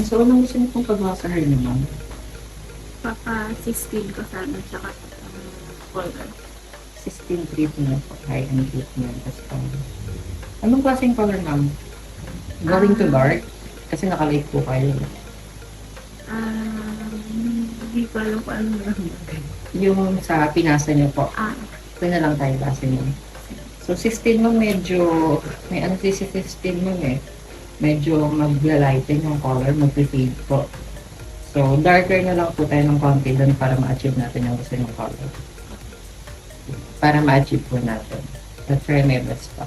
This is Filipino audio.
So, anong gusto niyo pong pagawa sa hair niyo, ma'am? Papa-16 ko sana, tsaka color. 16 treatment po, high-end treatment. Tapos, anong klaseng color, ma'am? Going to dark? Kasi nakalight po kayo. Hindi ko alam kung ano lang. Yung sa pinasa niyo po, Ah, ito na lang tayo kasi niyo. So, 16 mo medyo, may ano si 16 mo eh, medyo magla-lighten yung color, mag-fade po. So, darker na lang po tayo ng konti doon para ma-achieve natin yung gusto yung color. Para ma-achieve po natin. I'll try my best pa.